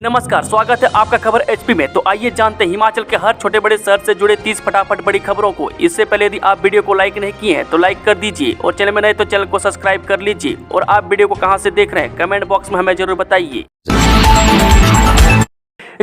नमस्कार, स्वागत है आपका खबर एचपी में। तो आइए जानते हैं हिमाचल के हर छोटे बड़े शहर से जुड़े 30 फटाफट बड़ी खबरों को। इससे पहले यदि आप वीडियो को लाइक नहीं किए हैं तो लाइक कर दीजिए और चैनल में नए तो चैनल को सब्सक्राइब कर लीजिए। और आप वीडियो को कहां से देख रहे हैं कमेंट बॉक्स में हमें जरूर बताइए।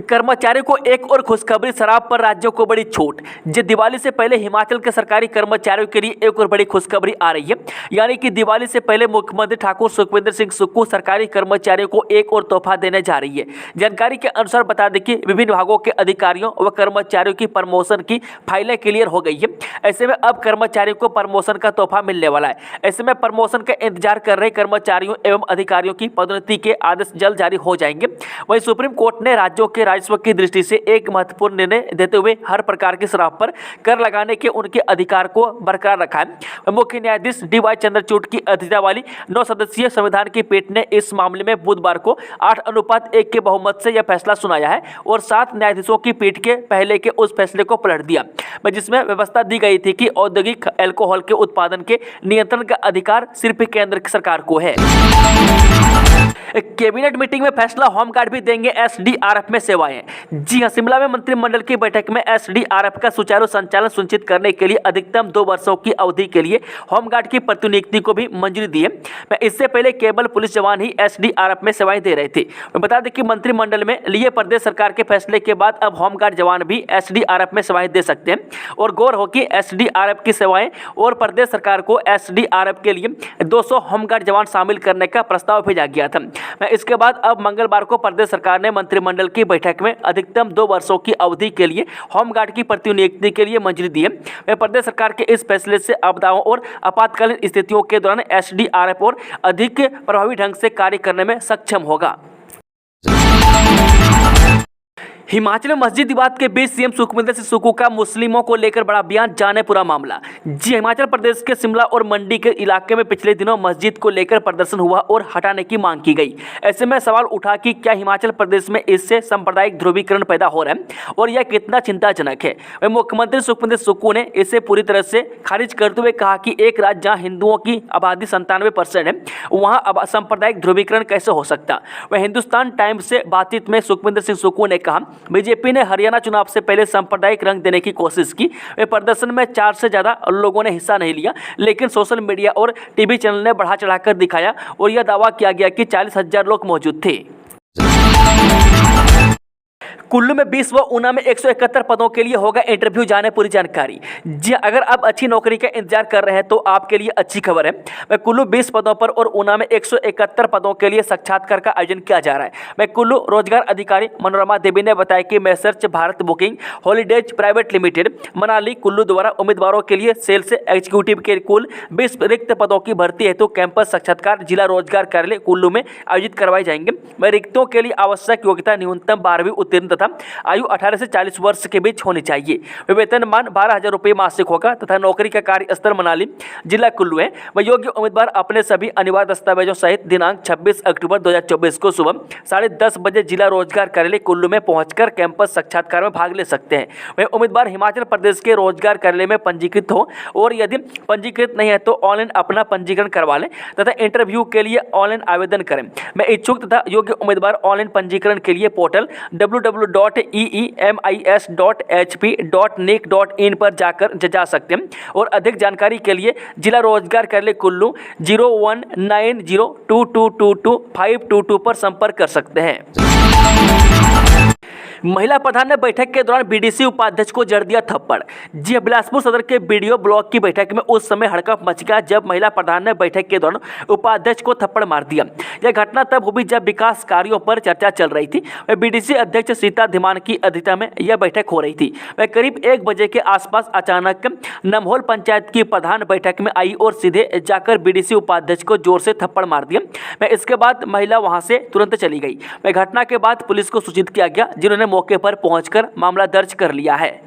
कर्मचारियों को एक और खुशखबरी, शराब पर राज्यों को बड़ी छूट। दिवाली से पहले हिमाचल के सरकारी कर्मचारियों के लिए एक और बड़ी खुशखबरी आ रही है। यानी कि दिवाली से पहले मुख्यमंत्री ठाकुर सुखविंदर सिंह सुक्खू सरकारी कर्मचारियों को एक और तोहफा देने जा रही है। जानकारी के अनुसार बता दें कि विभिन्न विभागों के अधिकारियों व कर्मचारियों की प्रमोशन की फाइलें क्लियर हो गई है। ऐसे में अब कर्मचारियों को प्रमोशन का तोहफा मिलने वाला है। ऐसे में प्रमोशन का इंतजार कर रहे कर्मचारियों एवं अधिकारियों की पदोन्नति के आदेश जल्द जारी हो जाएंगे। वहीं सुप्रीम कोर्ट ने राज्यों के राजस्व की दृष्टि से एक महत्वपूर्ण निर्णय देते हुए हर प्रकार की शराब पर कर लगाने के उनके अधिकार को बरकरार रखा है। मुख्य न्यायाधीश डी.वाई. चंद्रचूड़ की अध्यक्षता वाली 9 सदस्यीय संविधान की पीठ ने इस मामले में बुधवार को 8:1 के बहुमत से यह फैसला सुनाया है और 7 न्यायाधीशों की पीठ के पहले के उस फैसले को पलट दिया, जिसमें व्यवस्था दी गई थी कि औद्योगिक अल्कोहल के उत्पादन के नियंत्रण का अधिकार सिर्फ केंद्र सरकार को है। कैबिनेट मीटिंग में फैसला, होमगार्ड भी देंगे एसडीआरएफ में सेवाएं। जी हां, शिमला में मंत्रिमंडल की बैठक में एसडीआरएफ का सुचारू संचालन सुनिश्चित करने के लिए अधिकतम 2 वर्षों की अवधि के लिए होमगार्ड की प्रतिनियुक्ति को भी मंजूरी दी है। इससे पहले केवल पुलिस जवान ही एसडीआरएफ में सेवाएं दे रहे थे। बता दें कि मंत्रिमंडल में लिए प्रदेश सरकार के फैसले के बाद अब होमगार्ड जवान भी एसडीआरएफ में सेवाएं दे सकते हैं। और गौर हो कि एसडीआरएफ की सेवाएं और प्रदेश सरकार को एसडीआरएफ के लिए 200 होमगार्ड जवान शामिल करने का प्रस्ताव भेजा गया था। इसके बाद अब मंगलवार को प्रदेश सरकार ने मंत्रिमंडल की बैठक में अधिकतम 2 वर्षों की अवधि के लिए होमगार्ड की प्रतिनियुक्ति के लिए मंजूरी दी है। प्रदेश सरकार के इस फैसले से आपदाओं और आपातकालीन स्थितियों के दौरान एसडीआरएफ और अधिक प्रभावी ढंग से कार्य करने में सक्षम होगा। हिमाचल में मस्जिद विवाद के बीच सीएम सुखविंदर सिंह सुक्खू का मुस्लिमों को लेकर बड़ा बयान, जाने पूरा मामला। जी, हिमाचल प्रदेश के शिमला और मंडी के इलाके में पिछले दिनों मस्जिद को लेकर प्रदर्शन हुआ और हटाने की मांग की गई। ऐसे में सवाल उठा कि क्या हिमाचल प्रदेश में इससे सांप्रदायिक ध्रुवीकरण पैदा हो रहा है और यह कितना चिंताजनक है। वहीं मुख्यमंत्री सुखविंदर सुक्खू ने इसे पूरी तरह से खारिज करते हुए कहा कि एक राज्य जहाँ हिंदुओं की आबादी 97% है, वहाँ सांप्रदायिक ध्रुवीकरण कैसे हो सकता। वह हिंदुस्तान टाइम्स से बातचीत में सुखविंदर सिंह सुक्खू ने कहा, बीजेपी ने हरियाणा चुनाव से पहले सांप्रदायिक रंग देने की कोशिश की। वे प्रदर्शन में 4 से ज्यादा लोगों ने हिस्सा नहीं लिया, लेकिन सोशल मीडिया और टीवी चैनल ने बढ़ा चढ़ाकर दिखाया और यह दावा किया गया कि 40,000 लोग मौजूद थे। कुल्लू में 20 व ऊना में 171 पदों के लिए होगा इंटरव्यू, जाने पूरी जानकारी। जी, अगर आप अच्छी नौकरी का इंतजार कर रहे हैं तो आपके लिए अच्छी खबर है। कुल्लू 20 पदों पर और ऊना में 171 पदों के लिए साक्षात्कार का आयोजन किया जा रहा है। कुल्लू रोजगार अधिकारी मनोरमा देवी ने बताया कि messrs Bharat booking holidays private limited Manali Kullu द्वारा उम्मीदवारों के लिए सेल्स एग्जीक्यूटिव के कुल 20 रिक्त पदों की भर्ती हेतु कैंपस साक्षात्कार जिला रोजगार कार्यालय कुल्लू में आयोजित करवाए जाएंगे। रिक्तों के लिए आवश्यक योग्यता न्यूनतम 12वीं उत्तीर्ण तथा आयु 18 से 40 वर्ष के बीच होनी चाहिए। वेतनमान 12,000 रुपये मासिक होगा तथा नौकरी का कार्यस्थल मनाली जिला कुल्लू है। वह योग्य उम्मीदवार अपने सभी अनिवार्य दस्तावेजों सहित दिनांक 26 अक्टूबर 2024 को सुबह 10:30 बजे जिला रोजगार कार्यालय कुल्लू में पहुंचकर कैंपस साक्षात्कार में भाग ले सकते हैं। वह उम्मीदवार हिमाचल प्रदेश के रोजगार कार्यालय में पंजीकृत हो और यदि पंजीकृत नहीं है तो ऑनलाइन अपना पंजीकरण करवा लें तथा इंटरव्यू के लिए ऑनलाइन आवेदन करें। मैं इच्छुक तथा योग्य उम्मीदवार ऑनलाइन पंजीकरण के लिए पोर्टल www.eemis.hp.nic.in पर जाकर जा सकते हैं और अधिक जानकारी के लिए जिला रोजगार कार्यालय कुल्लू 019022222522 पर संपर्क कर सकते हैं। महिला प्रधान ने बैठक के दौरान बीडीसी उपाध्यक्ष को जड़ दिया थप्पड़। जी, बिलासपुर सदर के बीडीओ ब्लॉक की बैठक में उस समय हड़कंप मच गया जब महिला प्रधान ने बैठक के दौरान उपाध्यक्ष को थप्पड़ मार दिया। यह घटना तब हुई जब विकास कार्यों पर चर्चा चल रही थी। बीडीसी अध्यक्ष सीता धीमान की अध्यक्षता में यह बैठक हो रही थी। वह करीब 1 बजे के आसपास अचानक नमहोल पंचायत की प्रधान बैठक में आई और सीधे जाकर बीडीसी उपाध्यक्ष को जोर से थप्पड़ मार दिया। इसके बाद महिला वहां से तुरंत चली गई। घटना के बाद पुलिस को सूचित किया गया, जिन्होंने मौके पर पहुंचकर मामला दर्ज कर लिया है।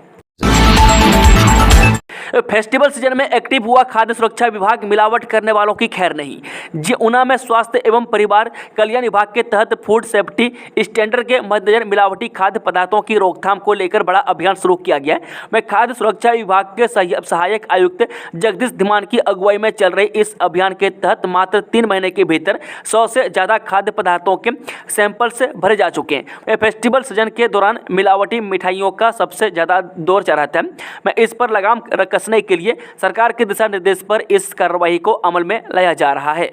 फेस्टिवल सीजन में एक्टिव हुआ खाद्य सुरक्षा विभाग, मिलावट करने वालों की खैर नहीं। जी ऊना में स्वास्थ्य एवं परिवार कल्याण विभाग के तहत फूड सेफ्टी स्टैंडर्ड के मद्देनजर मिलावटी खाद्य पदार्थों की रोकथाम को लेकर बड़ा अभियान शुरू किया गया है। मैं खाद्य सुरक्षा विभाग के सहायक आयुक्त जगदीश धीमान की अगुवाई में चल रहे इस अभियान के तहत मात्र 3 महीने के भीतर 100 से ज़्यादा खाद्य पदार्थों के सैंपल्स भरे जा चुके हैं। फेस्टिवल सीजन के दौरान मिलावटी मिठाइयों का सबसे ज़्यादा दौर चल रहा था। मैं इस पर लगाम कसने के लिए सरकार के दिशा निर्देश पर इस कार्रवाई को अमल में लाया जा रहा है।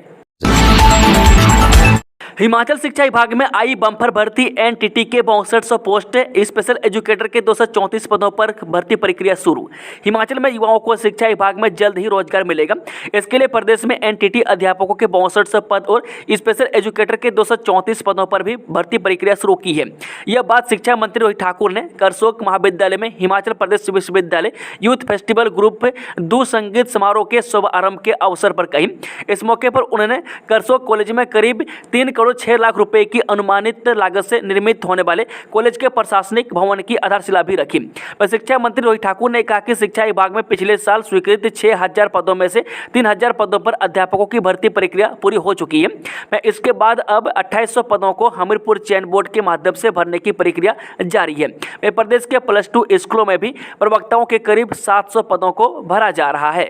हिमाचल शिक्षा विभाग में आई बम्पर भर्ती, एनटीटी के 6200 पोस्ट, स्पेशल एजुकेटर के 234 पदों पर भर्ती प्रक्रिया शुरू। हिमाचल में युवाओं को शिक्षा विभाग में जल्द ही रोजगार मिलेगा। इसके लिए प्रदेश में एनटीटी अध्यापकों के 6200 पद और स्पेशल एजुकेटर के 234 पदों पर भी भर्ती प्रक्रिया शुरू की है। यह बात शिक्षा मंत्री रोहित ठाकुर ने करसोग महाविद्यालय में हिमाचल प्रदेश विश्वविद्यालय यूथ फेस्टिवल ग्रुप दू संगीत समारोह के शुभारंभ के अवसर पर कही। इस मौके पर उन्होंने करसोग कॉलेज में करीब 3 करोड़ 6 लाख रुपए की अनुमानित लागत से निर्मित होने वाले कॉलेज के प्रशासनिक भवन की आधारशिला भी रखी। शिक्षा मंत्री रोहित ठाकुर ने कहा कि शिक्षा विभाग में पिछले साल स्वीकृत 6000 पदों में से 3000 पदों पर अध्यापकों की भर्ती प्रक्रिया पूरी हो चुकी है। इसके बाद अब 2800 पदों को हमीरपुर चयन बोर्ड के माध्यम से भरने की प्रक्रिया जारी है। प्रदेश के +2 स्कूलों में भी प्रवक्ताओं के करीब 700 पदों को भरा जा रहा है।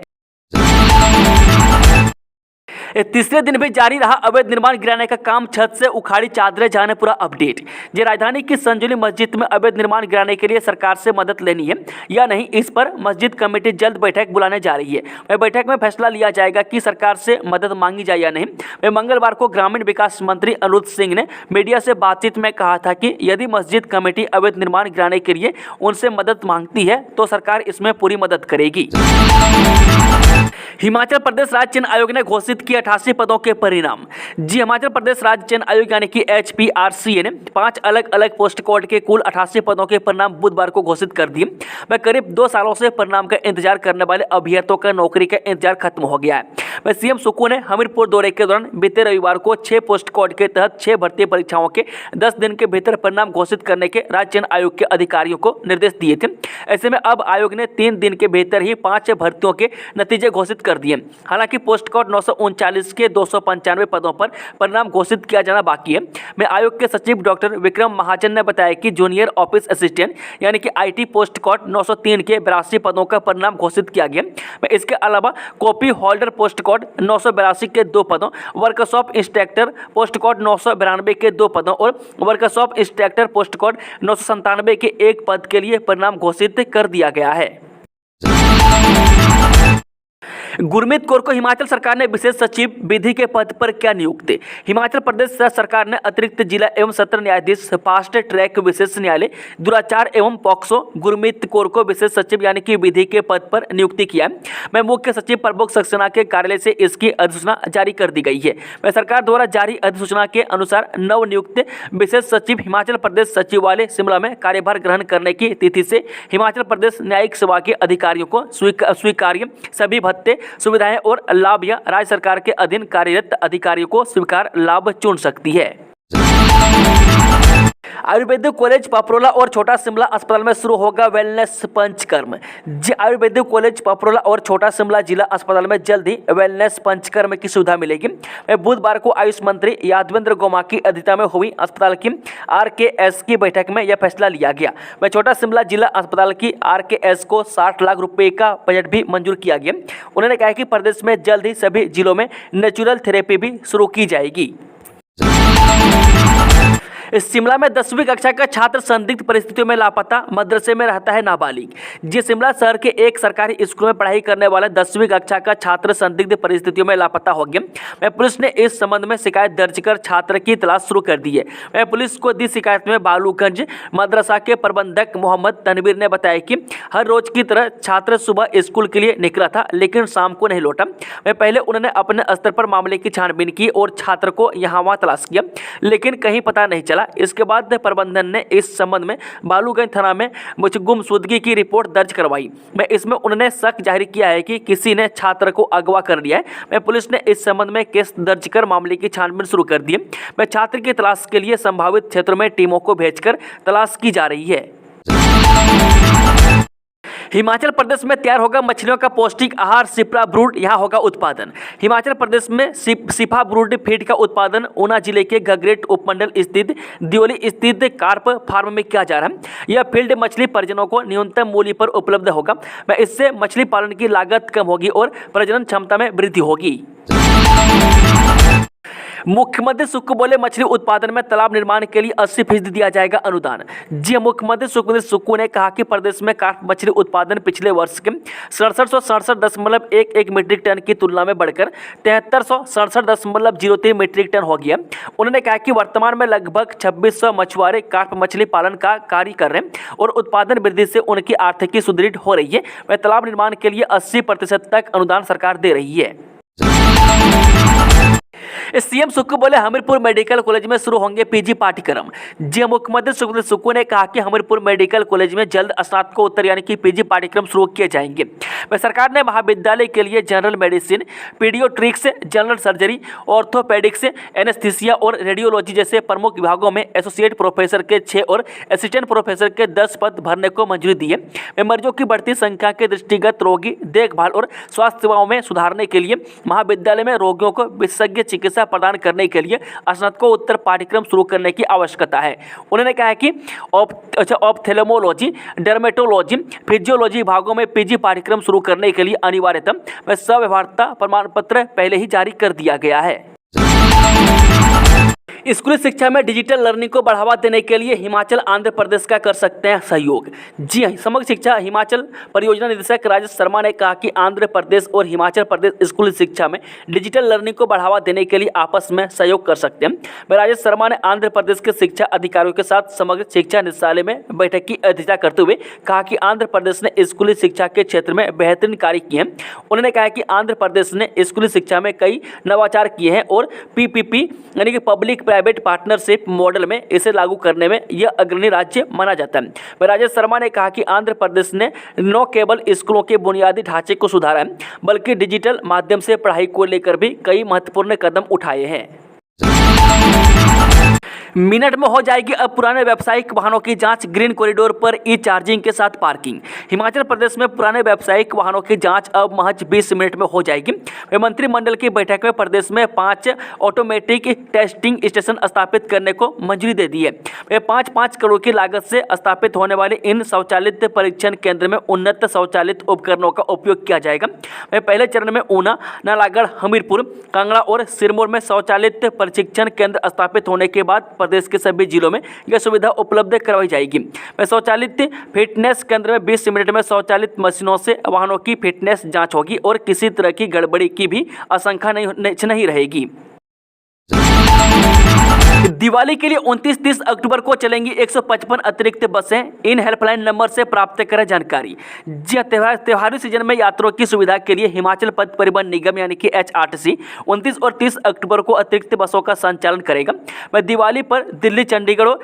तीसरे दिन भी जारी रहा अवैध निर्माण गिराने का काम, छत से उखाड़ी चादरें जाने पूरा अपडेट। ये राजधानी की संजुली मस्जिद में अवैध निर्माण गिराने के लिए सरकार से मदद लेनी है या नहीं, इस पर मस्जिद कमेटी जल्द बैठक बुलाने जा रही है। बैठक में फैसला लिया जाएगा कि सरकार से मदद मांगी जाए या नहीं। मंगलवार को ग्रामीण विकास मंत्री अनुरुद्ध सिंह ने मीडिया से बातचीत में कहा था कि यदि मस्जिद कमेटी अवैध निर्माण गिराने के लिए उनसे मदद मांगती है तो सरकार इसमें पूरी मदद करेगी। हिमाचल प्रदेश राज्य चयन आयोग ने घोषित किए 88 पदों के परिणाम। जी हिमाचल प्रदेश राज्य चयन आयोग यानी कि HPRCA ने 5 अलग अलग पोस्ट कोड के कुल 88 पदों के परिणाम बुधवार को घोषित कर दिए। वह करीब 2 सालों से परिणाम का इंतजार करने वाले अभ्यर्थियों का नौकरी का इंतजार खत्म हो गया है। सीएम सुक्खू ने हमीरपुर दौरे के दौरान बीते रविवार को 6 पोस्ट कोड के तहत 6 भर्ती परीक्षाओं के 10 दिन के भीतर परिणाम घोषित करने के राज्य चयन आयोग के अधिकारियों को निर्देश दिए थे। ऐसे में अब आयोग ने 3 दिन के भीतर ही 5 भर्तियों के नतीजे घोषित कर दिए। हालांकि पोस्ट कोड 939 के 295 पदों पर परिणाम घोषित किया जाना बाकी है। मैं आयोग के सचिव डॉक्टर विक्रम महाजन ने बताया कि जूनियर ऑफिस असिस्टेंट यानी कि IT पोस्ट कोड 903 के 82 पदों का परिणाम घोषित किया गया। मैं इसके अलावा कॉपी होल्डर पोस्ट कोड 982 के 2 पदों, वर्कशॉप इंस्ट्रक्टर पोस्ट कोड 992 के 2 पदों और वर्कशॉप इंस्ट्रक्टर पोस्ट कोड 997 के 1 पद के लिए परिणाम घोषित कर दिया गया है। गुरमीत कौर को हिमाचल सरकार ने विशेष सचिव विधि के पद पर क्या नियुक्त। हिमाचल प्रदेश सरकार ने अतिरिक्त जिला एवं सत्र न्यायाधीश फास्ट ट्रैक विशेष न्यायालय दुराचार एवं पॉक्सो गुरमीत कौर को विशेष सचिव यानी कि विधि के पद पर नियुक्ति किया है। मैं मुख्य सचिव प्रमुख सक्सेना के कार्यालय से इसकी अधिसूचना जारी कर दी गई है। मैं सरकार द्वारा जारी अधिसूचना के अनुसार नवनियुक्त विशेष सचिव हिमाचल प्रदेश सचिवालय शिमला में कार्यभार ग्रहण करने की तिथि से हिमाचल प्रदेश न्यायिक सेवा के अधिकारियों को स्वीकार्य सभी भत्ते, सुविधाएं और लाभ या राज्य सरकार के अधीन कार्यरत अधिकारियों को स्वीकार लाभ चुन सकती है। आयुर्वेदिक कॉलेज पपरोला और छोटा शिमला अस्पताल में शुरू होगा वेलनेस पंचकर्म। जी आयुर्वेदिक कॉलेज पपरोला और छोटा शिमला जिला अस्पताल में जल्द ही वेलनेस पंचकर्म की सुविधा मिलेगी। बुधवार को आयुष मंत्री यादवेंद्र गोमा की अध्यक्षता में हुई अस्पताल की RKS की बैठक में यह फैसला लिया गया। छोटा शिमला जिला अस्पताल की RKS को 60 लाख रुपए का बजट भी मंजूर किया गया। उन्होंने कहा कि प्रदेश में जल्द ही सभी जिलों में नेचुरल थेरेपी भी शुरू की जाएगी। शिमला में 10वीं कक्षा का छात्र संदिग्ध परिस्थितियों में लापता, मदरसे में रहता है नाबालिग। जी शिमला शहर के एक सरकारी स्कूल में पढ़ाई करने वाला 10वीं कक्षा का छात्र संदिग्ध परिस्थितियों में लापता हो गया। पुलिस ने इस संबंध में शिकायत दर्ज कर छात्र की तलाश शुरू कर दी है। पुलिस को दी शिकायत में बालूगंज मदरसा के प्रबंधक मोहम्मद तनवीर ने बताया कि हर रोज की तरह छात्र सुबह स्कूल के लिए निकला था लेकिन शाम को नहीं लौटा। पहले उन्होंने अपने स्तर पर मामले की छानबीन की और छात्र को यहाँ वहाँ तलाश किया लेकिन कहीं पता नहीं चला। इसके बाद प्रबंधन ने इस संबंध में बालूगंज थाना में गुमशुदगी की रिपोर्ट दर्ज करवाई। इसमें उन्होंने शक जाहिर किया है कि किसी ने छात्र को अगवा कर लिया है। पुलिस ने इस संबंध में केस दर्ज कर मामले की छानबीन शुरू कर दी है। छात्र की तलाश के लिए संभावित क्षेत्रों में टीमों को भेजकर तलाश की जा रही है। हिमाचल प्रदेश में तैयार होगा मछलियों का पौष्टिक आहार सिप्रा ब्रूड, यहाँ होगा उत्पादन। हिमाचल प्रदेश में सिफा ब्रूड फीड का उत्पादन ऊना जिले के गगरेट उपमंडल स्थित दियोली स्थित कार्प फार्म में किया जा रहा है। यह फील्ड मछली प्रजनों को न्यूनतम मूल्य पर उपलब्ध होगा। इससे मछली पालन की लागत कम होगी और प्रजनन क्षमता में वृद्धि होगी। मुख्यमंत्री सुक्खू बोले मछली उत्पादन में तालाब निर्माण के लिए 80% दिया जाएगा अनुदान। जी मुख्यमंत्री सुखविंदर सुक्खू ने कहा कि प्रदेश में कार्प मछली उत्पादन पिछले वर्ष के 6767.11 मीट्रिक टन की तुलना में बढ़कर 7367.03 मीट्रिक टन हो गया। उन्होंने कहा कि वर्तमान में लगभग 2600 मछुआरे कार्प मछली पालन का कार्य कर रहे हैं और उत्पादन वृद्धि से उनकी आर्थिकी सुदृढ़ हो रही है। वह तालाब निर्माण के लिए 80% तक अनुदान सरकार दे रही है। सीएम सुक्खू बोले हमीरपुर मेडिकल कॉलेज में शुरू होंगे पीजी पाठ्यक्रम। जी मुख्यमंत्री सुखविंदर सुक्खू ने कहा कि हमीरपुर मेडिकल कॉलेज में जल्द स्नातकोत्तर यानी कि पीजी पाठ्यक्रम शुरू किए जाएंगे। वह सरकार ने महाविद्यालय के लिए general medicine, paediatrics, general surgery, orthopaedics, anaesthesia और रेडियोलॉजी जैसे प्रमुख विभागों में एसोसिएट प्रोफेसर के 6 और असिस्टेंट प्रोफेसर के 10 पद भरने को मंजूरी दी है। वे मरीजों की बढ़ती संख्या के दृष्टिगत रोगी देखभाल और स्वास्थ्य सेवाओं में सुधारने के लिए महाविद्यालय में रोगियों को विशेषज्ञ चिकित्सा प्रदान करने के लिए स्नातकोत्तर पाठ्यक्रम शुरू करने की आवश्यकता है। उन्होंने कहा कि ऑप्थेल्मोलॉजी, डर्मेटोलॉजी, फिजियोलॉजी विभागों में पीजी पाठ्यक्रम शुरू करने के लिए अनिवार्यता व सव्यवहार्यता प्रमाण पत्र पहले ही जारी कर दिया गया है। स्कूली शिक्षा में डिजिटल लर्निंग को बढ़ावा देने के लिए हिमाचल आंध्र प्रदेश का कर सकते हैं सहयोग। जी हाँ, समग्र शिक्षा हिमाचल परियोजना निदेशक राजेश शर्मा ने कहा कि आंध्र प्रदेश और हिमाचल प्रदेश स्कूली शिक्षा में डिजिटल लर्निंग को बढ़ावा देने के लिए आपस में सहयोग कर सकते हैं। राजेश शर्मा ने आंध्र प्रदेश के शिक्षा अधिकारियों के साथ समग्र शिक्षा निदेशालय में बैठक की अध्यक्षता करते हुए कहा कि आंध्र प्रदेश ने स्कूली शिक्षा के क्षेत्र में बेहतरीन कार्य किए हैं। उन्होंने कहा कि आंध्र प्रदेश ने स्कूली शिक्षा में कई नवाचार किए हैं और पीपीपी यानी कि पब्लिक प्राइवेट पार्टनरशिप मॉडल में इसे लागू करने में यह अग्रणी राज्य माना जाता है। राजेश शर्मा ने कहा कि आंध्र प्रदेश ने न केवल स्कूलों के बुनियादी ढांचे को सुधारा है बल्कि डिजिटल माध्यम से पढ़ाई को लेकर भी कई महत्वपूर्ण कदम उठाए हैं। मिनट में हो जाएगी अब पुराने व्यावसायिक वाहनों की जांच, ग्रीन कॉरिडोर पर ई चार्जिंग के साथ पार्किंग। हिमाचल प्रदेश में पुराने व्यावसायिक वाहनों की जांच अब महज 20 मिनट में हो जाएगी। मंत्रिमंडल की बैठक में प्रदेश में 5 ऑटोमेटिक टेस्टिंग स्टेशन स्थापित करने को मंजूरी दे दी है। वे 5-5 करोड़ की लागत से स्थापित होने वाले इन स्वचालित परीक्षण केंद्र में उन्नत स्वचालित उपकरणों का उपयोग किया जाएगा। वे पहले चरण में ऊना, नालागढ़, हमीरपुर, कांगड़ा और सिरमौर में स्वचालित परीक्षण केंद्र स्थापित होने के बाद प्रदेश के सभी जिलों में यह सुविधा उपलब्ध करवाई जाएगी। स्वचालित फिटनेस केंद्र में 20 मिनट में स्वचालित मशीनों से वाहनों की फिटनेस जांच होगी और किसी तरह की गड़बड़ी की भी आशंका नहीं रहेगी। दिवाली के लिए 29-30 अक्टूबर को चलेंगी 155 अतिरिक्त बसें। इन हेल्पलाइन नंबर से प्राप्त करें जानकारी। जी त्योहारी सीजन में यात्रियों की सुविधा के लिए हिमाचल पथ परिवहन निगम यानी कि HRTC 29 और 30 अक्टूबर को अतिरिक्त बसों का संचालन करेगा। वह दिवाली पर दिल्ली, चंडीगढ़ और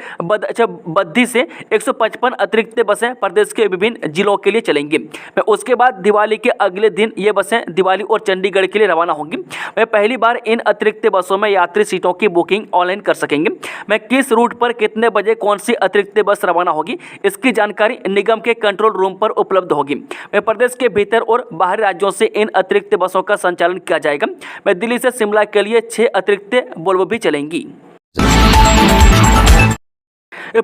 बद्दी से 155 अतिरिक्त बसें प्रदेश के विभिन्न जिलों के लिए चलेंगी। उसके बाद दिवाली के अगले दिन ये बसें दिवाली और चंडीगढ़ के लिए रवाना होंगी। वह पहली बार इन अतिरिक्त बसों में यात्री सीटों की बुकिंग ऑनलाइन कर सकेंगे। मैं किस रूट पर कितने बजे कौन सी अतिरिक्त बस रवाना होगी इसकी जानकारी निगम के कंट्रोल रूम पर उपलब्ध होगी। मैं प्रदेश के भीतर और बाहरी राज्यों से इन अतिरिक्त बसों का संचालन किया जाएगा। मैं दिल्ली से शिमला के लिए 6 अतिरिक्त वोल्वो भी चलेंगी।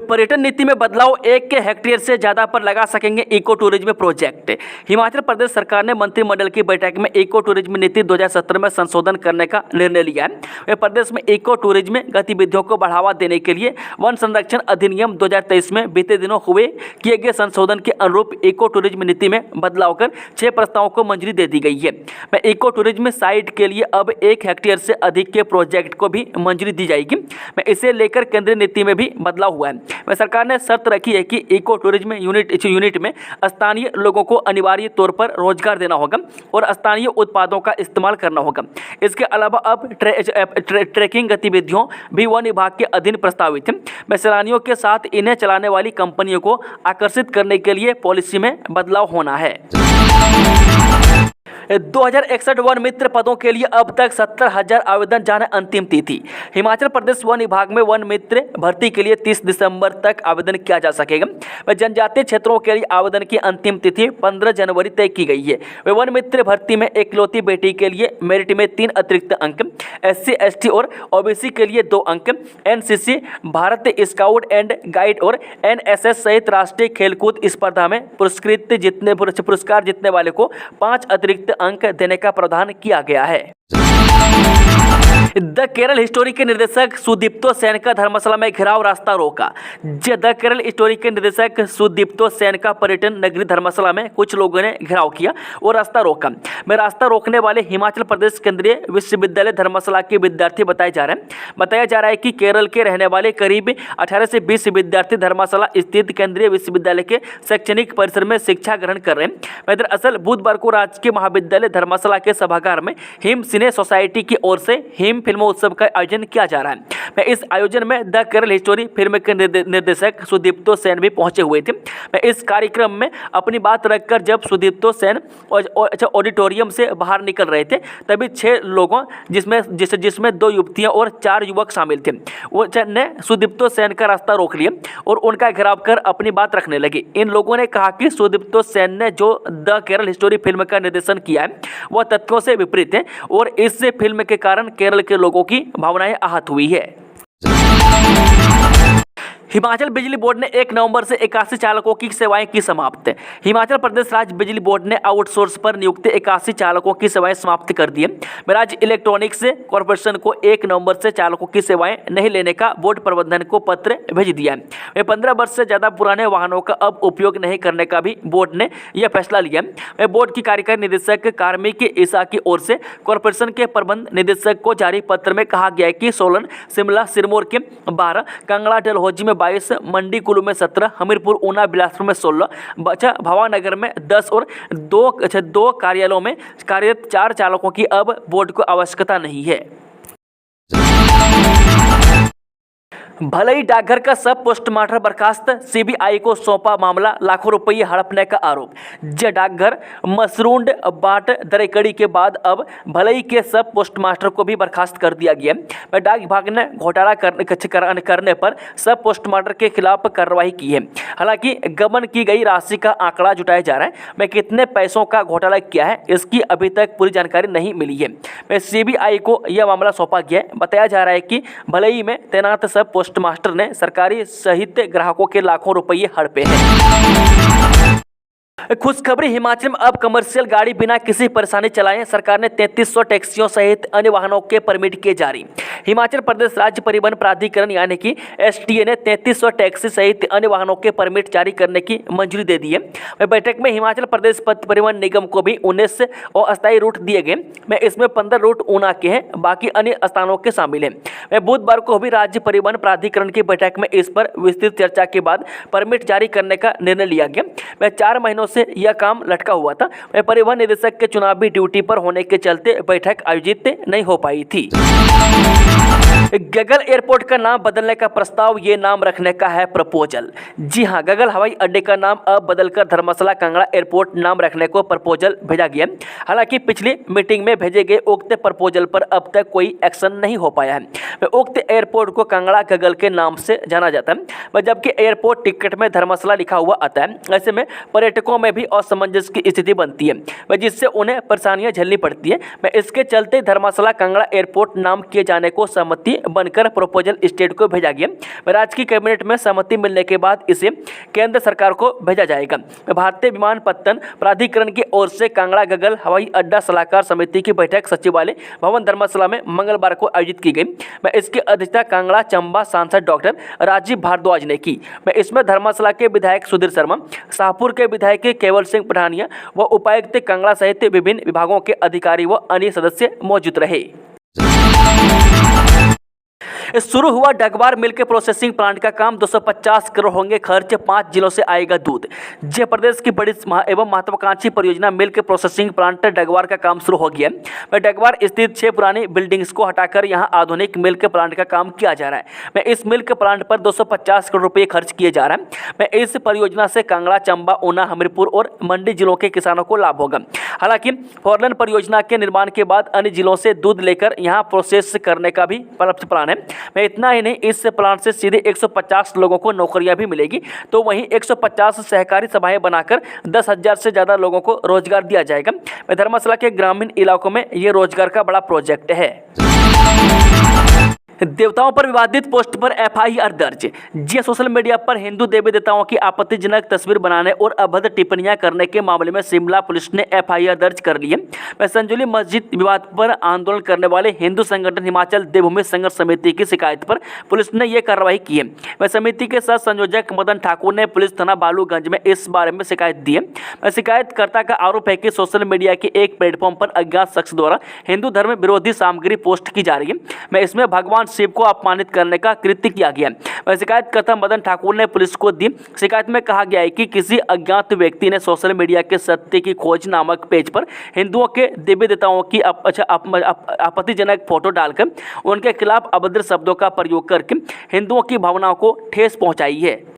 पर्यटन नीति में बदलाव, 1 हेक्टेयर से ज्यादा पर लगा सकेंगे eco tourism project. Himachal Pradesh सरकार ने मंत्रिमंडल की बैठक में इको टूरिज्म नीति 2017 में संशोधन करने का निर्णय लिया है। वे प्रदेश में इको टूरिज्म गतिविधियों को बढ़ावा देने के लिए वन संरक्षण अधिनियम 2023 में बीते दिनों हुए किए गए संशोधन के अनुरूप इको टूरिज्म नीति में बदलाव कर 6 प्रस्तावों को मंजूरी दे दी गई है। मैं इको टूरिज्म साइट के लिए अब 1 हेक्टेयर से अधिक के प्रोजेक्ट को भी मंजूरी दी जाएगी। मैं इसे लेकर केंद्रीय नीति में भी बदलाव हुआ है। वह सरकार ने शर्त रखी है कि इको टूरिज्म यूनिट में स्थानीय लोगों को अनिवार्य तौर पर रोजगार देना होगा और स्थानीय उत्पादों का इस्तेमाल करना होगा। इसके अलावा अब ट्रैकिंग गतिविधियों भी वन विभाग के अधीन प्रस्तावित है। सैलानियों के साथ इन्हें चलाने वाली कंपनियों को आकर्षित करने के लिए पॉलिसी में बदलाव होना है। 2061 वन मित्र पदों के लिए अब तक 70,000 आवेदन जाने अंतिम तिथि। हिमाचल प्रदेश वन विभाग में वन मित्र भर्ती के लिए 30 दिसंबर तक आवेदन किया जा सकेगा। जनजातीय क्षेत्रों के लिए आवेदन की अंतिम तिथि 15 जनवरी तय की गई है। वन मित्र भर्ती में एकलौती बेटी के लिए मेरिट में 3 अतिरिक्त अंक, SC ST और OBC के लिए 2 अंक, NCC, Bharat scout and guide और NSS सहित राष्ट्रीय खेलकूद स्पर्धा में पुरस्कार जीतने वाले को 5 अतिरिक्त अंक देने का प्रावधान किया गया है। द केरल हिस्टोरी के निर्देशक सुदीप्तो सेन का धर्मशाला में घेराव, रास्ता रोका। द केरल हिस्टोरी के निर्देशक सुदीप्तो सेन का पर्यटन नगरी धर्मशाला में कुछ लोगों ने घेराव किया और रास्ता रोका। में रास्ता रोकने वाले हिमाचल प्रदेश केंद्रीय विश्वविद्यालय धर्मशाला के विद्यार्थी बताया जा रहा है कि केरल के रहने वाले करीब 18 से 20 विद्यार्थी धर्मशाला स्थित केंद्रीय विश्वविद्यालय के शैक्षणिक परिसर में शिक्षा ग्रहण कर रहे हैं। दरअसल बुधवार को राजकीय महाविद्यालय धर्मशाला के सभागार में हिम सिने सोसाइटी की ओर से हिम फिल्मोत्सव का आयोजन किया जा रहा है। इस आयोजन में द केरल हिस्टोरी फिल्म के निर्देशक सुदीप्तो सेन भी पहुंचे हुए थे। इस कार्यक्रम में अपनी बात रखकर जब सुदीप्तो सेन ऑडिटोरियम से बाहर निकल रहे थे तभी 6 लोगों जिसमें 2 युवतियां और 4 युवक शामिल थे वो ने सुदीप्तो सेन का रास्ता रोक लिया और उनका घेराव कर अपनी बात रखने लगे। इन लोगों ने कहा कि सुदीप्तो सेन ने जो द केरल हिस्टोरी फिल्म का निर्देशन किया है वह तथ्यों से विपरीत है और इस फिल्म के कारण केरल के लोगों की भावनाएं आहत हुई है। हिमाचल बिजली बोर्ड ने 1 नवंबर से 81 चालकों की सेवाएं की समाप्त। हिमाचल प्रदेश राज्य बिजली बोर्ड ने आउटसोर्स पर नियुक्त 81 चालकों की सेवाएं समाप्त कर दी है। राज्य इलेक्ट्रॉनिक्स कॉर्पोरेशन को 1 नवंबर से चालकों की सेवाएं नहीं लेने का बोर्ड प्रबंधन को पत्र भेज दिया है। वे 15 वर्ष से ज़्यादा पुराने वाहनों का अब उपयोग नहीं करने का भी बोर्ड ने यह फैसला लिया है। बोर्ड की कार्यकारी निदेशक कार्मिक ईसा की ओर से कॉर्पोरेशन के प्रबंध निदेशक को जारी पत्र में कहा गया है कि सोलन, शिमला, सिरमौर के 12, कांगड़ा, डलहौजी में 22, मंडी कुल्लू में 17, हमीरपुर, ऊना, बिलासपुर में 16, भावानगर में 10 और 2 कार्यालयों में कार्यरत 4 चालकों की अब बोर्ड को आवश्यकता नहीं है। भलई डाकघर का सब पोस्टमास्टर बर्खास्त, CBI को सौंपा मामला, लाखों रुपये हड़पने का आरोप। डाकघर मसरूंड बाट दरेकड़ी के बाद अब भलई के सब पोस्टमास्टर को भी बर्खास्त कर दिया गया। डाक विभाग ने घोटाला करने पर सब पोस्टमास्टर के खिलाफ कार्रवाई की है। हालांकि गबन की गई राशि का आंकड़ा जुटाया जा रहा है। मैं कितने पैसों का घोटाला किया है इसकी अभी तक पूरी जानकारी नहीं मिली है। CBI को यह मामला सौंपा गया है। बताया जा रहा है कि भलई में तैनात सब पोस्टमास्टर ने सरकारी सहित ग्राहकों के लाखों रुपये हड़पे हैं। खुशखबरी, हिमाचल में अब कमर्शियल गाड़ी बिना किसी परेशानी चलाएं। सरकार ने 3300 टैक्सियों सहित अन्य वाहनों के परमिट किए जारी। हिमाचल प्रदेश राज्य परिवहन प्राधिकरण यानी कि STA ने 3300 टैक्सी सहित अन्य वाहनों के परमिट जारी करने की मंजूरी दे दी है। बैठक में हिमाचल प्रदेश पथ परिवहन निगम को भी 19 और अस्थायी रूट दिए गए। इसमें 15 रूट ऊना के हैं, बाकी अन्य स्थानों के शामिल हैं। बुधवार को भी राज्य परिवहन प्राधिकरण की बैठक में इस पर विस्तृत चर्चा के बाद परमिट जारी करने का निर्णय लिया गया। 4 महीनों से यह काम लटका हुआ था। परिवहन निदेशक के चुनावी ड्यूटी पर होने के चलते बैठक आयोजित नहीं हो पाई थी। गगल एयरपोर्ट का नाम बदलने का प्रस्ताव, ये नाम रखने का है प्रपोजल। जी हां, गगल हवाई अड्डे का नाम अब बदलकर धर्मशाला कांगड़ा एयरपोर्ट नाम रखने को प्रपोजल भेजा गया। हालांकि पिछली मीटिंग में भेजे गए उक्त प्रपोजल पर अब तक कोई एक्शन नहीं हो पाया है। उक्त एयरपोर्ट को कांगड़ा गगल के नाम से जाना जाता है, जबकि एयरपोर्ट टिकट में धर्मशाला लिखा हुआ आता है। ऐसे में पर्यटकों में भी असमंजस की स्थिति बनती है, जिससे उन्हें परेशानियां झेलनी पड़ती है। इसके चलते धर्मशाला कांगड़ा एयरपोर्ट नाम किए जाने को सहमति बनकर प्रपोजल स्टेट को भेजा गया। राज्य की कैबिनेट में सहमति मिलने के बाद इसे केंद्र सरकार को भेजा जाएगा। भारतीय विमानपत्तन प्राधिकरण की ओर से कांगड़ा गगल हवाई अड्डा सलाहकार समिति की बैठक सचिवालय भवन धर्मशाला में मंगलवार को आयोजित की गई। इसकी अध्यक्षता कांगड़ा चंबा सांसद डॉक्टर राजीव भारद्वाज ने की। इसमें धर्मशाला के विधायक सुधीर शर्मा, शाहपुर के विधायक केवल सिंह पठानिया व उपायुक्त कांगड़ा सहित विभिन्न विभागों के अधिकारी व अन्य सदस्य मौजूद रहे। शुरू हुआ डगवार मिल्क प्रोसेसिंग प्लांट का काम, 250 करोड़ होंगे खर्च, 5 जिलों से आएगा दूध। जय प्रदेश की बड़ी एवं महत्वाकांक्षी परियोजना मिल्क प्रोसेसिंग प्लांट डगवार का काम शुरू हो गया है। डगवार स्थित 6 पुरानी बिल्डिंग्स को हटाकर यहां आधुनिक मिल्क प्लांट का काम किया जा रहा है। इस मिल्क प्लांट पर 250 करोड़ रुपए खर्च किए जा रहा है। इस परियोजना से कांगड़ा, चंबा, ऊना, हमीरपुर और मंडी जिलों के किसानों को लाभ होगा। हालांकि फोरलेन परियोजना के निर्माण के बाद अन्य जिलों से दूध लेकर यहां प्रोसेस करने का भी प्लान है। इतना ही नहीं, इस प्लांट से सीधे 150 लोगों को नौकरियां भी मिलेगी, तो वहीं 150 सहकारी सभाएं बनाकर 10,000 से ज्यादा लोगों को रोजगार दिया जाएगा। धर्मशाला के ग्रामीण इलाकों में यह रोजगार का बड़ा प्रोजेक्ट है। देवताओं पर विवादित पोस्ट पर एफआईआर दर्ज। जी सोशल मीडिया पर हिंदू देवी देवताओं की आपत्तिजनक तस्वीर बनाने और अभद्र टिप्पणियां करने के मामले में शिमला पुलिस ने एफआईआर दर्ज कर ली है। संजुली मस्जिद विवाद पर आंदोलन करने वाले हिंदू संगठन हिमाचल देवभूमि संघर्ष समिति की शिकायत पर पुलिस ने यह कार्रवाई की है। समिति के साथ संयोजक मदन ठाकुर ने पुलिस थाना बालूगंज में इस बारे में शिकायत दी है। शिकायतकर्ता का आरोप है कि सोशल मीडिया के एक प्लेटफॉर्म पर अज्ञात शख्स द्वारा हिंदू धर्म विरोधी सामग्री पोस्ट की जा रही है। इसमें भगवान शिव को अपमानित करने का कृत्य किया गया। शिकायतकर्ता मदन ठाकुर ने पुलिस को दी शिकायत में कहा गया है कि किसी अज्ञात व्यक्ति ने सोशल मीडिया के सत्य की खोज नामक पेज पर हिंदुओं के देवी देवताओं की आपत्तिजनक फोटो डालकर उनके खिलाफ अभद्र शब्दों का प्रयोग करके हिंदुओं की भावनाओं को ठेस पहुंचाई है।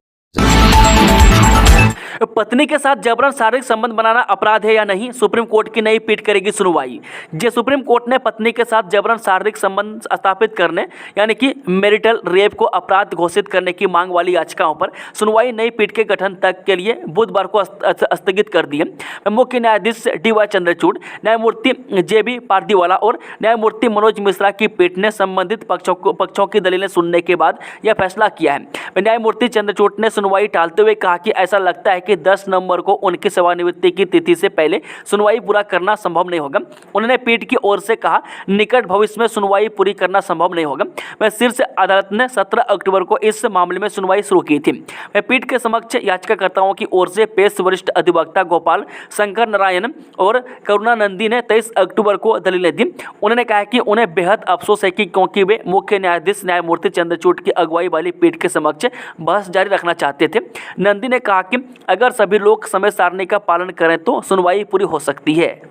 पत्नी के साथ जबरन शारीरिक संबंध बनाना अपराध है या नहीं, सुप्रीम कोर्ट की नई पीठ करेगी सुनवाई। जे सुप्रीम कोर्ट ने पत्नी के साथ जबरन शारीरिक संबंध स्थापित करने यानी कि मैरिटल रेप को अपराध घोषित करने की मांग वाली याचिकाओं पर सुनवाई नई पीठ के गठन तक के लिए बुधवार को स्थगित कर दी है। मुख्य न्यायाधीश DY चंद्रचूड़, न्यायमूर्ति JB पारदीवाला और न्यायमूर्ति मनोज मिश्रा की पीठ ने संबंधित पक्षों की दलीलें सुनने के बाद यह फैसला किया है। न्यायमूर्ति चंद्रचूड़ ने सुनवाई टालते हुए कहा कि ऐसा लगता है कि 10 नवंबर को उनकी सेवानिवृत्ति की तिथि से पहले सुनवाई पूरा करना संभव नहीं होगा। उन्होंने पीठ की ओर से कहा, निकट भविष्य में सुनवाई पूरी करना संभव नहीं होगा। शीर्ष अदालत ने 17 अक्टूबर को इस मामले में सुनवाई शुरू की थी। पीठ के समक्ष याचिकाकर्ताओं की ओर से पेश वरिष्ठ अधिवक्ता गोपाल शंकर नारायण और करुणानंदी ने 23 अक्टूबर को दलीलें दी। उन्होंने कहा कि उन्हें बेहद अफसोस है कि क्योंकि वे मुख्य न्यायाधीश न्यायमूर्ति चंद्रचूड़ की अगुवाई वाली पीठ के समक्ष बहस जारी रखना चाहते थे। नंदी ने कहा कि अगर सभी लोग समय सारणी का पालन करें तो सुनवाई पूरी हो सकती है।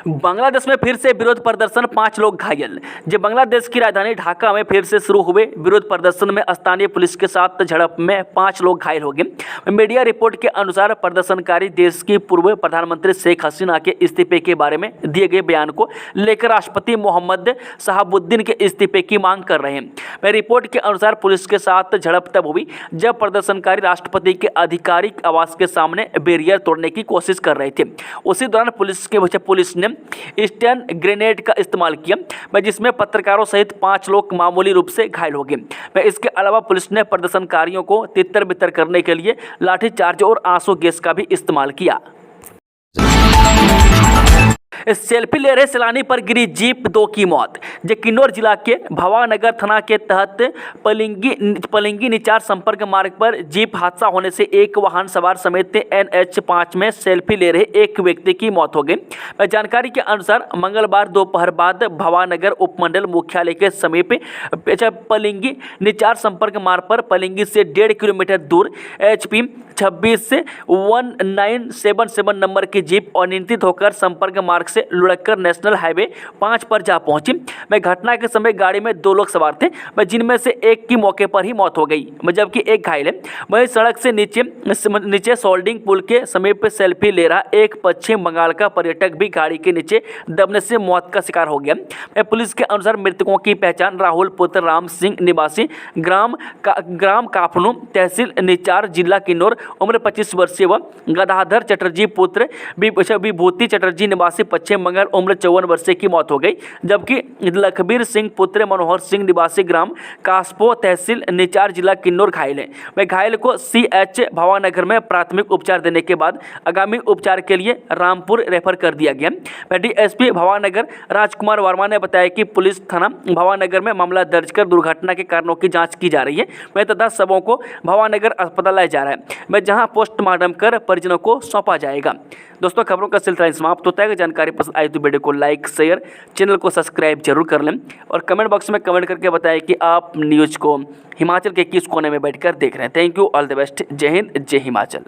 बांग्लादेश में फिर से विरोध प्रदर्शन, 5 लोग घायल। जब बांग्लादेश की राजधानी ढाका में फिर से शुरू हुए विरोध प्रदर्शन में स्थानीय पुलिस के साथ झड़प में 5 लोग घायल हो गए। मीडिया रिपोर्ट के अनुसार प्रदर्शनकारी देश की पूर्व प्रधानमंत्री शेख हसीना के इस्तीफे के बारे में दिए गए बयान को लेकर राष्ट्रपति मोहम्मद शहाबुद्दीन के इस्तीफे की मांग कर रहे हैं। रिपोर्ट के अनुसार पुलिस के साथ झड़प तब हुई जब प्रदर्शनकारी राष्ट्रपति के आधिकारिक आवास के सामने बैरियर तोड़ने की कोशिश कर रहे थे। उसी दौरान पुलिस ने स्टैंड ग्रेनेड का इस्तेमाल किया, जिसमें पत्रकारों सहित 5 लोग मामूली रूप से घायल हो गए। इसके अलावा पुलिस ने प्रदर्शनकारियों को तितर बितर करने के लिए लाठीचार्ज और आंसू गैस का भी इस्तेमाल किया। सेल्फी ले रहे सैलानी पर गिरी जीप, 2 की मौत। किन्नौर जिला के भवानगर थाना के तहत पलिंगी निचार संपर्क मार्ग पर जीप हादसा होने से एक वाहन सवार समेत NH 5 में सेल्फी ले रहे एक व्यक्ति की मौत हो गई। जानकारी के अनुसार मंगलवार दोपहर बाद भवानगर उपमंडल मुख्यालय के समीप पलिंगी निचार संपर्क मार्ग पर पलिंगी से 1.5 किलोमीटर दूर HP 261977 नंबर की जीप अनियंत्रित होकर संपर्क मार्ग से लुढ़ककर नेशनल हाईवे 5 पर जा पहुंची। घटना के समय गाड़ी में 2 लोग सवार थे, जिनमें से एक की मौके पर ही मौत हो गई, जबकि एक घायल है। वहीं सड़क से नीचे सोल्डिंग पुल के समीप सेल्फी ले रहा एक पश्चिम बंगाल का पर्यटक भी गाड़ी के नीचे दबने से मौत का शिकार हो गया। पुलिस के अनुसार मृतकों की पहचान राहुल पुत्र राम सिंह निवासी ग्राम काफनू तहसील निचार जिला किन्नौर उम्र 25 वर्षीय व गदाधर चटर्जी पुत्र विभूति चटर्जी निवासी पश्चिम बंगाल उम्र 54 वर्षीय की मौत हो गई, जबकि लखबीर सिंह पुत्र मनोहर सिंह निवासी ग्राम कासपो तहसील निचार जिला किन्नौर घायल है। वह घायल को CH भावानगर में प्राथमिक उपचार देने के बाद आगामी उपचार के लिए रामपुर रेफर कर दिया गया। DSP भावानगर राजकुमार वर्मा ने बताया कि पुलिस थाना भावानगर में मामला दर्ज कर दुर्घटना के कारणों की जाँच की जा रही है। वह तथा शवों को भावानगर अस्पताल लाया जा रहा है, जहां पोस्टमार्टम कर परिजनों को सौंपा जाएगा। दोस्तों, खबरों का सिलसिला समाप्त होता है। जानकारी जानकारी पसंद आई तो वीडियो को लाइक शेयर, चैनल को सब्सक्राइब जरूर कर लें और कमेंट बॉक्स में कमेंट करके बताएं कि आप न्यूज़ को हिमाचल के किस कोने में बैठकर देख रहे हैं। Thank you, all the best, जय हिंद, जय हिमाचल।